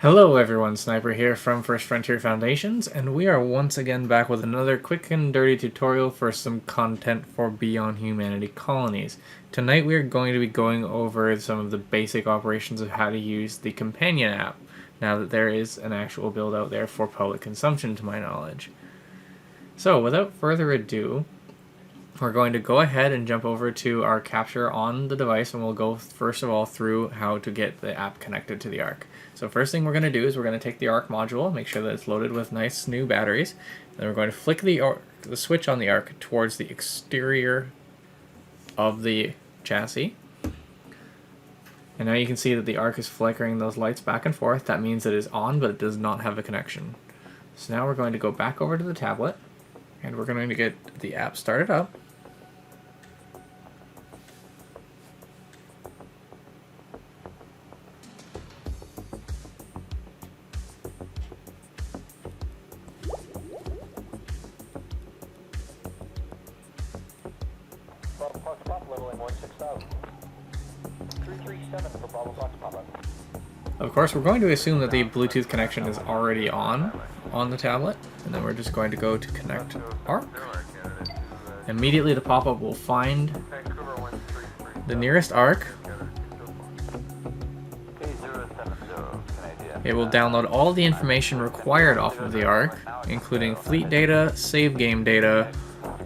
Hello everyone, Sniper here from First Frontier Foundations, and we are once again back with another quick and dirty tutorial for some content for Beyond Humanity Colonies. Tonight we are going to be going over some of the basic operations of how to use the companion app, now that there is an actual build out there for public consumption to my knowledge. So without further ado, we're going to go ahead and jump over to our capture on the device, and we'll go first of all through how to get the app connected to the Arc. So first thing we're going to do is we're going to take the Arc module, make sure that it's loaded with nice new batteries, and then we're going to flick the switch on the Arc towards the exterior of the chassis. And now you can see that the Arc is flickering those lights back and forth. That means it is on, but it does not have a connection. So now we're going to go back over to the tablet, and we're going to get the app started up. Of course, we're going to assume that the Bluetooth connection is already on the tablet, and then we're just going to go to connect Arc. Immediately the pop-up will find the nearest Arc. It will download all the information required off of the Arc, including fleet data, save game data,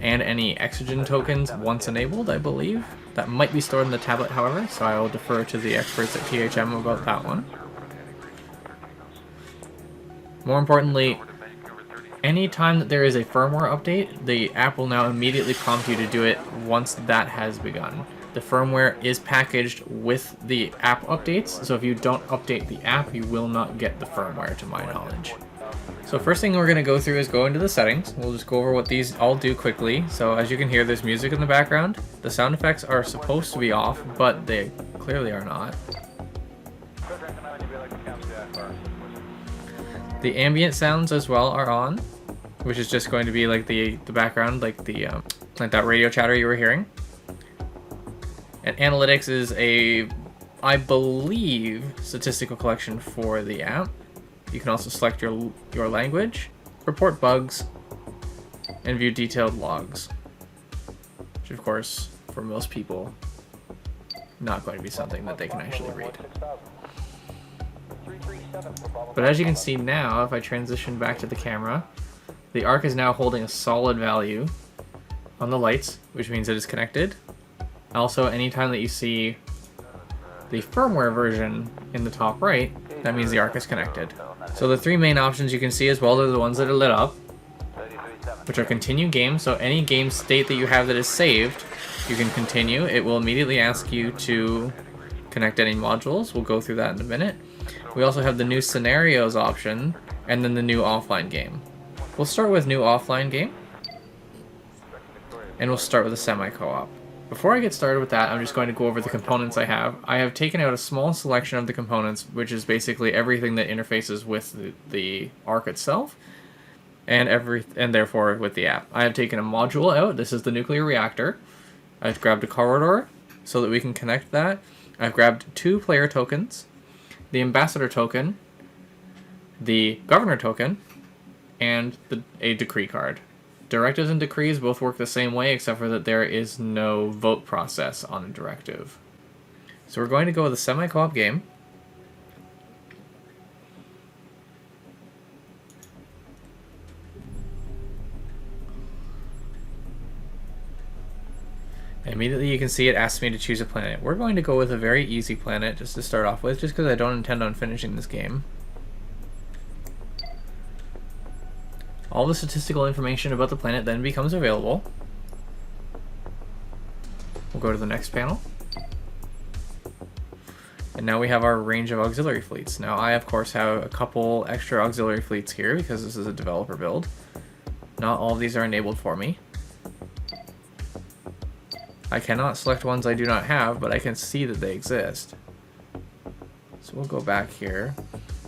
and any Exogen tokens once enabled, I believe. That might be stored in the tablet, however, so I will defer to the experts at THM about that one. More importantly, any time that there is a firmware update, the app will now immediately prompt you to do it once that has begun. The firmware is packaged with the app updates, so if you don't update the app, you will not get the firmware, to my knowledge. So first thing we're going to go through is go into the settings. We'll just go over what these all do quickly. So as you can hear, there's music in the background. The sound effects are supposed to be off, but they clearly are not. The ambient sounds as well are on, which is just going to be like the background, like that radio chatter you were hearing. And analytics is a, I believe, statistical collection for the app. You can also select your language, report bugs, and view detailed logs. Which, of course, for most people, not going to be something that they can actually read. But as you can see now, if I transition back to the camera, the Arc is now holding a solid value on the lights, which means it is connected. Also, anytime that you see the firmware version in the top right, that means the Arc is connected. So the three main options you can see as well are the ones that are lit up, which are continue game. So any game state that you have that is saved, you can continue. It will immediately ask you to connect any modules. We'll go through that in a minute. We also have the new scenarios option, and then the new offline game. We'll start with new offline game, and we'll start with a semi-co-op. Before I get started with that, I'm just going to go over the components I have. I have taken out a small selection of the components, which is basically everything that interfaces with the Arc itself, and therefore with the app. I have taken a module out. This is the nuclear reactor. I've grabbed a corridor so that we can connect that. I've grabbed 2 player tokens, the ambassador token, the governor token, and a decree card. Directives and decrees both work the same way, except for that there is no vote process on a directive. So we're going to go with a semi-co-op game. And immediately you can see it asks me to choose a planet. We're going to go with a very easy planet just to start off with, just because I don't intend on finishing this game. All the statistical information about the planet then becomes available. We'll go to the next panel. And now we have our range of auxiliary fleets. Now I, of course, have a couple extra auxiliary fleets here because this is a developer build. Not all of these are enabled for me. I cannot select ones I do not have, but I can see that they exist. So we'll go back here.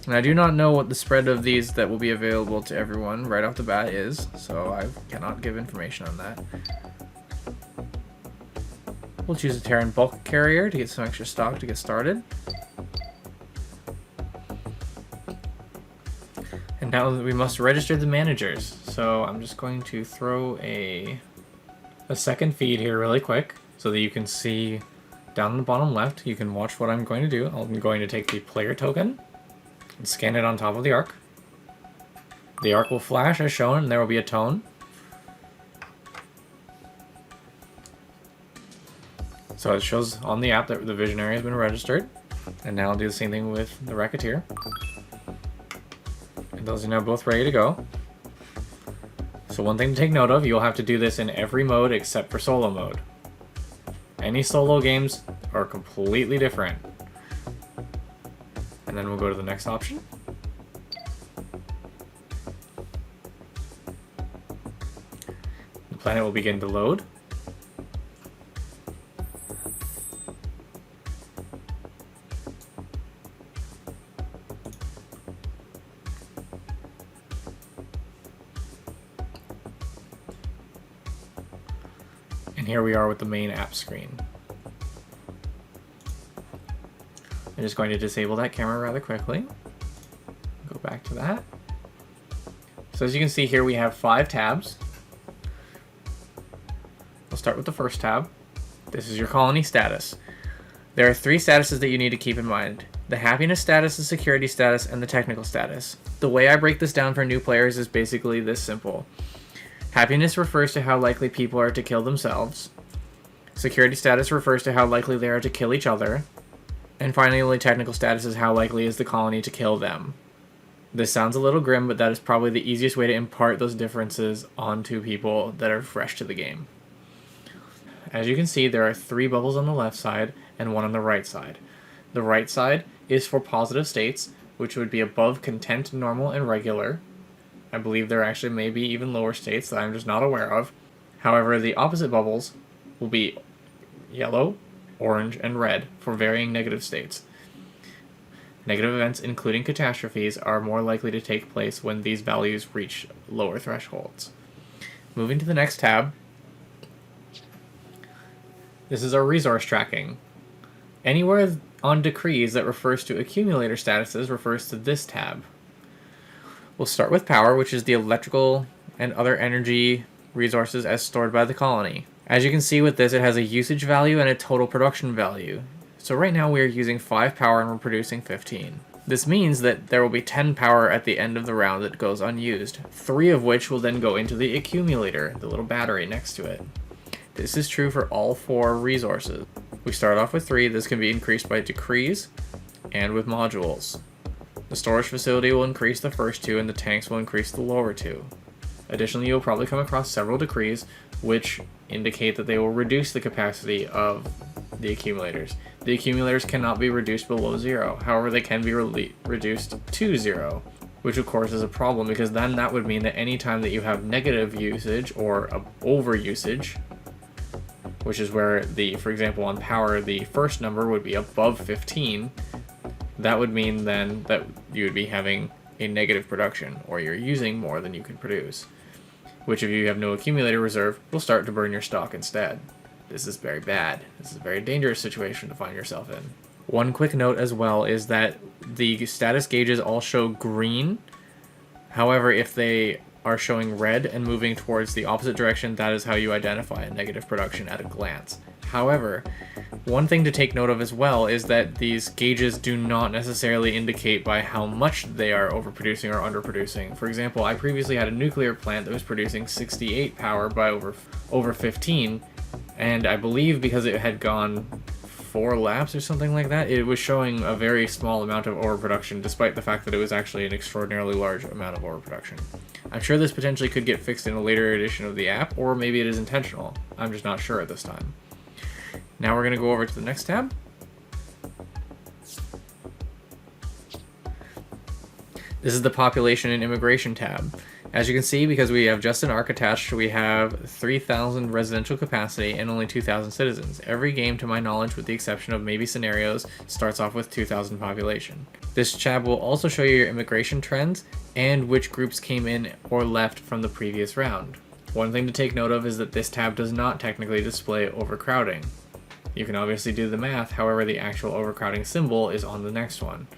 And I do not know what the spread of these that will be available to everyone right off the bat is, so I cannot give information on that. We'll choose a Terran bulk carrier to get some extra stock to get started. And now we must register the managers. So I'm just going to throw a second feed here really quick so that you can see down in the bottom left. You can watch what I'm going to do. I'm going to take the player token and scan it on top of the arc. The arc will flash as shown, and there will be a tone. So it shows on the app that the Visionary has been registered. And now I'll do the same thing with the Racketeer. And those are now both ready to go. So one thing to take note of, you'll have to do this in every mode except for solo mode. Any solo games are completely different. And then we'll go to the next option. The planet will begin to load. And here we are with the main app screen. I'm just going to disable that camera rather quickly. Go back to that. So as you can see here, we have 5 tabs. We'll start with the first tab. This is your colony status. There are 3 statuses that you need to keep in mind: the happiness status, the security status, and the technical status. The way I break this down for new players is basically this simple. Happiness refers to how likely people are to kill themselves. Security status refers to how likely they are to kill each other. And finally, technical status is how likely is the colony to kill them. This sounds a little grim, but that is probably the easiest way to impart those differences onto people that are fresh to the game. As you can see, there are 3 bubbles on the left side and 1 on the right side. The right side is for positive states, which would be above content, normal, and regular. I believe there actually may be even lower states that I'm just not aware of. However, the opposite bubbles will be yellow, orange, and red for varying negative states. Negative events, including catastrophes, are more likely to take place when these values reach lower thresholds. Moving to the next tab, this is our resource tracking. Anywhere on decrees that refers to accumulator statuses refers to this tab. We'll start with power, which is the electrical and other energy resources as stored by the colony. As you can see with this, it has a usage value and a total production value. So right now we are using 5 power and we're producing 15. This means that there will be 10 power at the end of the round that goes unused, 3 of which will then go into the accumulator, the little battery next to it. This is true for all 4 resources. We start off with 3, this can be increased by decrees and with modules. The storage facility will increase the first 2 and the tanks will increase the lower 2. Additionally, you'll probably come across several decrees which indicate that they will reduce the capacity of the accumulators. The accumulators cannot be reduced below 0, however they can be reduced to 0, which of course is a problem because then that would mean that any time that you have negative usage or over usage, which is where for example on power the first number would be above 15, that would mean then that you would be having a negative production, or you're using more than you can produce, which if you have no accumulator reserve, will start to burn your stock instead. This is very bad. This is a very dangerous situation to find yourself in. One quick note as well is that the status gauges all show green. However, if they are showing red and moving towards the opposite direction, that is how you identify a negative production at a glance. However, one thing to take note of as well is that these gauges do not necessarily indicate by how much they are overproducing or underproducing. For example, I previously had a nuclear plant that was producing 68 power by over 15, and I believe because it had gone 4 laps or something like that, it was showing a very small amount of overproduction despite the fact that it was actually an extraordinarily large amount of overproduction. I'm sure this potentially could get fixed in a later edition of the app, or maybe it is intentional. I'm just not sure at this time. Now we're going to go over to the next tab. This is the population and immigration tab. As you can see, because we have just an arc attached, we have 3,000 residential capacity and only 2,000 citizens. Every game, to my knowledge, with the exception of maybe scenarios, starts off with 2,000 population. This tab will also show you your immigration trends and which groups came in or left from the previous round. One thing to take note of is that this tab does not technically display overcrowding. You can obviously do the math, however the actual overcrowding symbol is on the next one.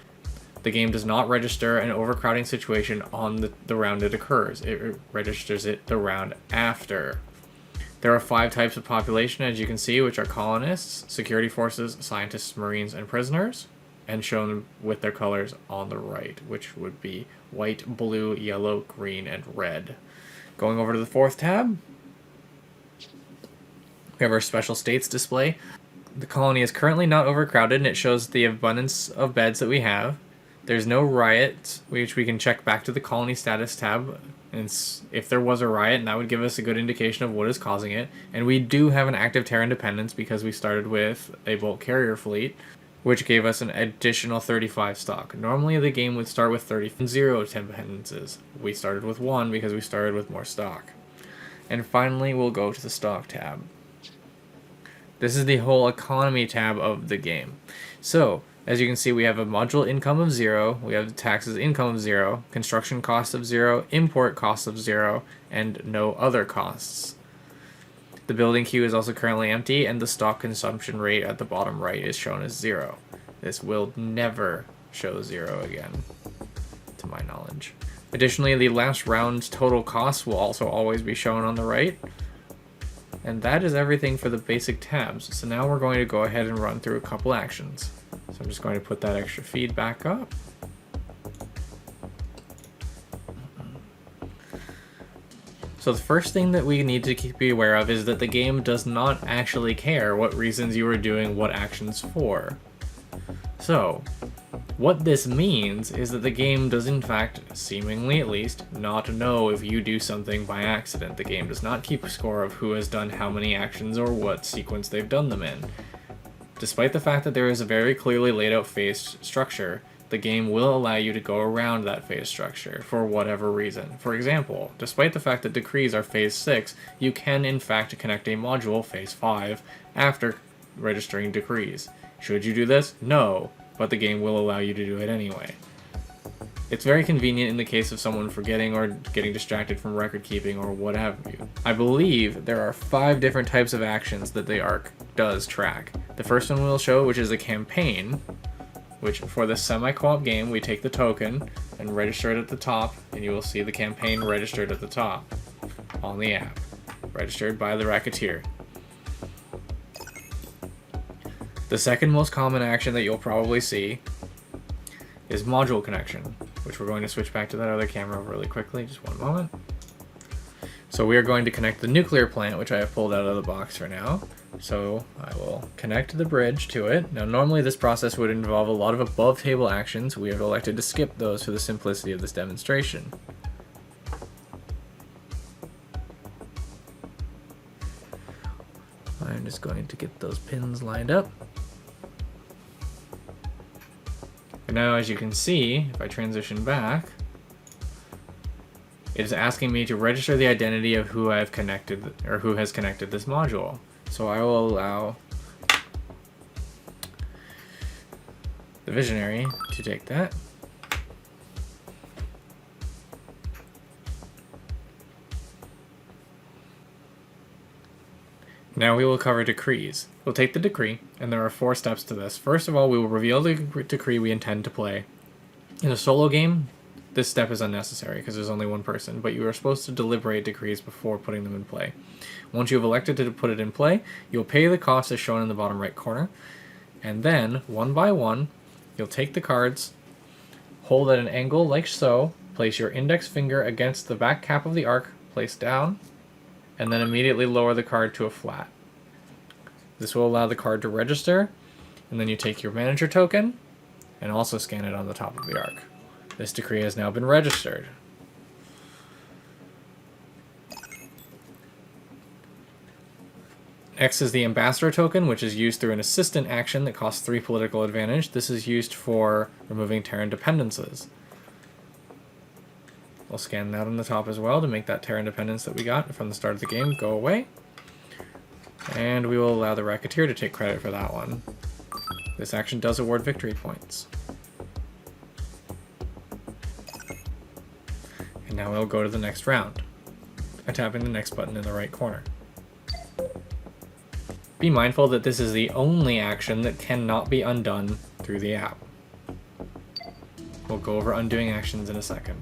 the game does not register an overcrowding situation on the round it occurs. It registers it the round after. There are 5 types of population, as you can see, which are colonists, security forces, scientists, marines, and prisoners, and shown with their colors on the right, which would be white, blue, yellow, green, and red. Going over to the 4th tab, we have our special states display. The colony is currently not overcrowded, and it shows the abundance of beds that we have. There's no riots, which we can check back to the colony status tab, and if there was a riot, that would give us a good indication of what is causing it. And we do have an active Terran dependence because we started with a bulk carrier fleet, which gave us an additional 35 stock. Normally the game would start with 0 dependences. We started with 1 because we started with more stock. And finally we'll go to the stock tab. This is the whole economy tab of the game. So, as you can see, we have a module income of 0, we have taxes income of 0, construction cost of 0, import cost of 0, and no other costs. The building queue is also currently empty, and the stock consumption rate at the bottom right is shown as 0. This will never show 0 again, to my knowledge. Additionally, the last round's total costs will also always be shown on the right. And that is everything for the basic tabs. So now we're going to go ahead and run through a couple actions. So I'm just going to put that extra feed back up. So the first thing that we need to be aware of is that the game does not actually care what reasons you are doing what actions for. So, what this means is that the game does in fact, seemingly at least, not know if you do something by accident. The game does not keep a score of who has done how many actions or what sequence they've done them in. Despite the fact that there is a very clearly laid out phase structure, the game will allow you to go around that phase structure for whatever reason. For example, despite the fact that decrees are phase 6, you can in fact connect a module phase 5 after registering decrees. Should you do this? No, but the game will allow you to do it anyway. It's very convenient in the case of someone forgetting or getting distracted from record keeping or what have you. I believe there are 5 different types of actions that the ARC does track. The first one we'll show, which is a campaign, which for the semi-co-op game, we take the token and register it at the top, and you will see the campaign registered at the top on the app, registered by the Racketeer. The second most common action that you'll probably see is module connection, which we're going to switch back to that other camera really quickly, just one moment. So we are going to connect the nuclear plant, which I have pulled out of the box for now. So I will connect the bridge to it. Now normally this process would involve a lot of above table actions. We have elected to skip those for the simplicity of this demonstration. I'm just going to get those pins lined up. And now as you can see, if I transition back, it is asking me to register the identity of who I've connected or who has connected this module. So I will allow the visionary to take that. Now we will cover decrees. We'll take the decree, and there are 4 steps to this. First of all, we will reveal the decree we intend to play. In a solo game, this step is unnecessary because there's only one person, but you are supposed to deliberate decrees before putting them in play. Once you have elected to put it in play, you'll pay the cost as shown in the bottom right corner, and then, one by one, you'll take the cards, hold at an angle like so, place your index finger against the back cap of the arc, place down, and then immediately lower the card to a flat. This will allow the card to register, and then you take your manager token, and also scan it on the top of the arc. This decree has now been registered. Next is the ambassador token, which is used through an assistant action that costs 3 political advantage. This is used for removing Terran dependences. We'll scan that on the top as well to make that Terran dependence that we got from the start of the game go away. And we will allow the Racketeer to take credit for that one. This action does award victory points. And now we'll go to the next round by tapping the next button in the right corner. Be mindful that this is the only action that cannot be undone through the app. We'll go over undoing actions in a second.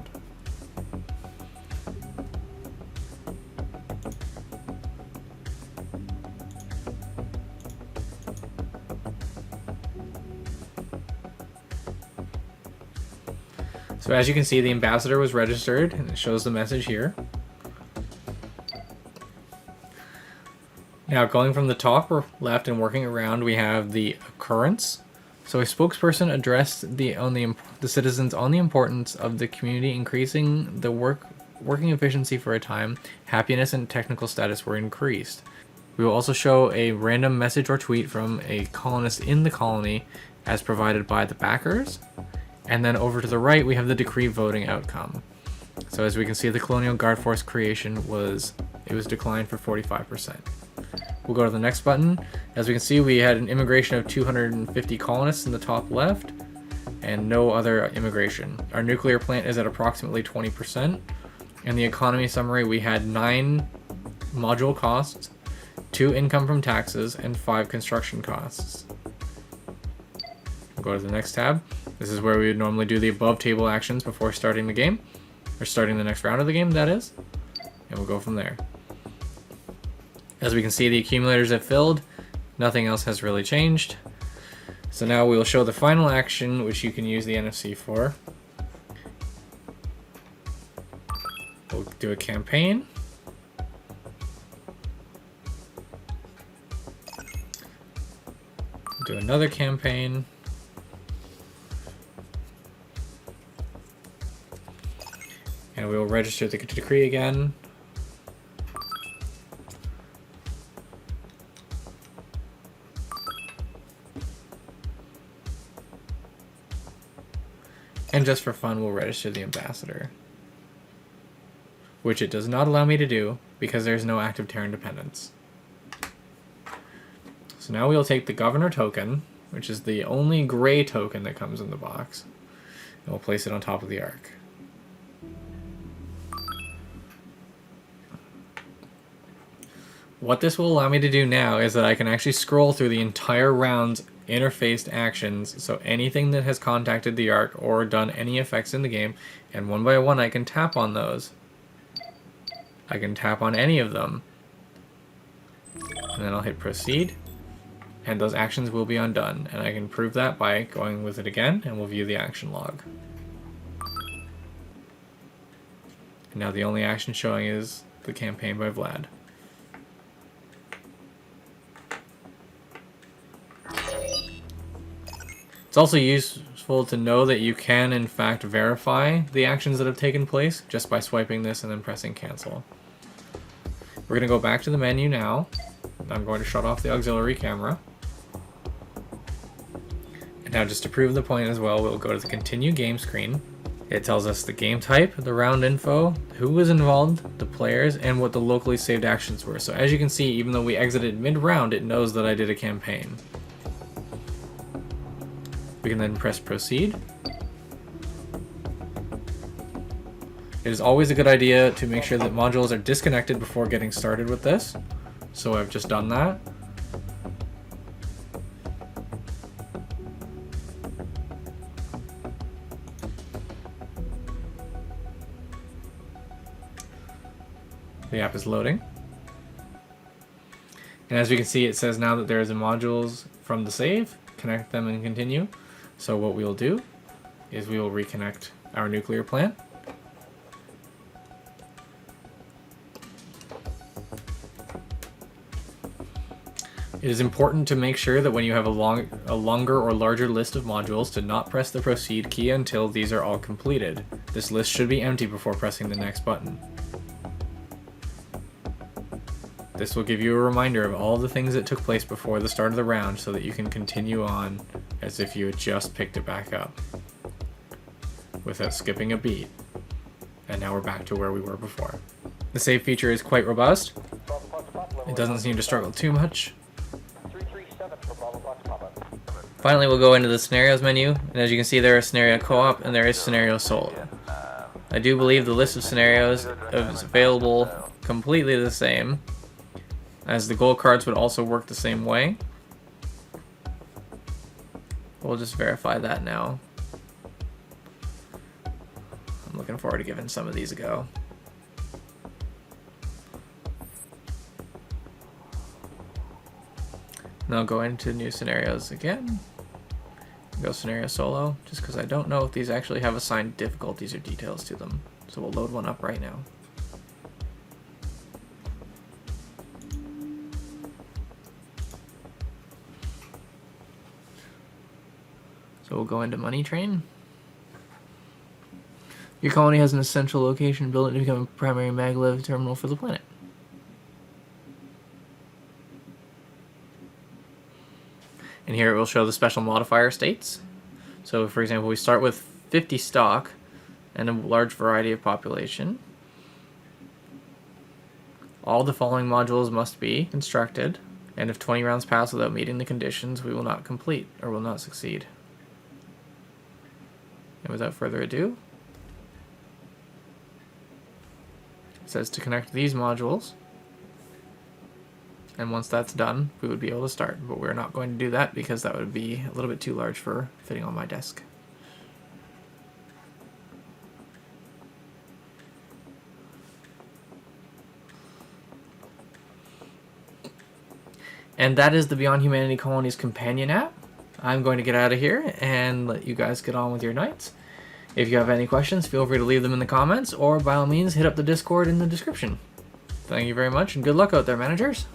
So as you can see, the ambassador was registered, and it shows the message here. Now, going from the top or left and working around, we have the occurrence. So a spokesperson addressed the citizens on the importance of the community increasing the working efficiency for a time. Happiness and technical status were increased. We will also show a random message or tweet from a colonist in the colony as provided by the backers. And then over to the right, we have the decree voting outcome. So as we can see, the Colonial Guard Force creation was declined for 45%. We'll go to the next button. As we can see, we had an immigration of 250 colonists in the top left and no other immigration. Our nuclear plant is at approximately 20%. In the economy summary, we had 9 module costs, 2 income from taxes, and 5 construction costs. We'll go to the next tab. This is where we would normally do the above table actions before starting the game, or starting the next round of the game, that is. And we'll go from there. As we can see, the accumulators have filled. Nothing else has really changed. So now we will show the final action, which you can use the NFC for. We'll do a campaign. Do another campaign. And we will register the decree again. And just for fun, we'll register the ambassador. Which it does not allow me to do because there's no active Terran dependence. So now we'll take the governor token, which is the only gray token that comes in the box, and we'll place it on top of the arc. What this will allow me to do now is that I can actually scroll through the entire round's interfaced actions, so anything that has contacted the arc or done any effects in the game, and one by one I can tap on those. I can tap on any of them, and then I'll hit proceed, and those actions will be undone, and I can prove that by going with it again, and we'll view the action log. And now the only action showing is the campaign by Vlad. It's also useful to know that you can in fact verify the actions that have taken place just by swiping this and then pressing cancel. We're going to go back to the menu now. I'm going to shut off the auxiliary camera. And now just to prove the point as well, we'll go to the continue game screen. It tells us the game type, the round info, who was involved, the players, and what the locally saved actions were. So as you can see, even though we exited mid-round, it knows that I did a campaign. We can then press proceed. It is always a good idea to make sure that modules are disconnected before getting started with this. So I've just done that. The app is loading. And as we can see, it says now that there is a modules from the save. Connect them and continue. So what we'll do is we will reconnect our nuclear plant. It is important to make sure that when you have a longer or larger list of modules to not press the proceed key until these are all completed. This list should be empty before pressing the next button. This will give you a reminder of all the things that took place before the start of the round so that you can continue on as if you had just picked it back up without skipping a beat. And now we're back to where we were before. The save feature is quite robust. It doesn't seem to struggle too much. Finally, we'll go into the scenarios menu, and as you can see, there is scenario co-op and there is scenario sold. I do believe the list of scenarios is available completely the same, as the gold cards would also work the same way. We'll just verify that now. looking forward to giving some of these a go. And I'll go into new scenarios again. Go scenario solo, just because I don't know if these actually have assigned difficulties or details to them. So we'll load one up right now. So we'll go into Money Train. Your colony has an essential location built to become a primary maglev terminal for the planet. And here it will show the special modifier states. So for example, we start with 50 stock and a large variety of population. All the following modules must be constructed, and if 20 rounds pass without meeting the conditions, we will not complete or will not succeed. And without further ado, it says to connect these modules. And once that's done, we would be able to start. But we're not going to do that because that would be a little bit too large for fitting on my desk. And that is the Beyond Humanity Colonies companion app. I'm going to get out of here and let you guys get on with your nights. If you have any questions, feel free to leave them in the comments, or by all means, hit up the Discord in the description. Thank you very much, and good luck out there, managers.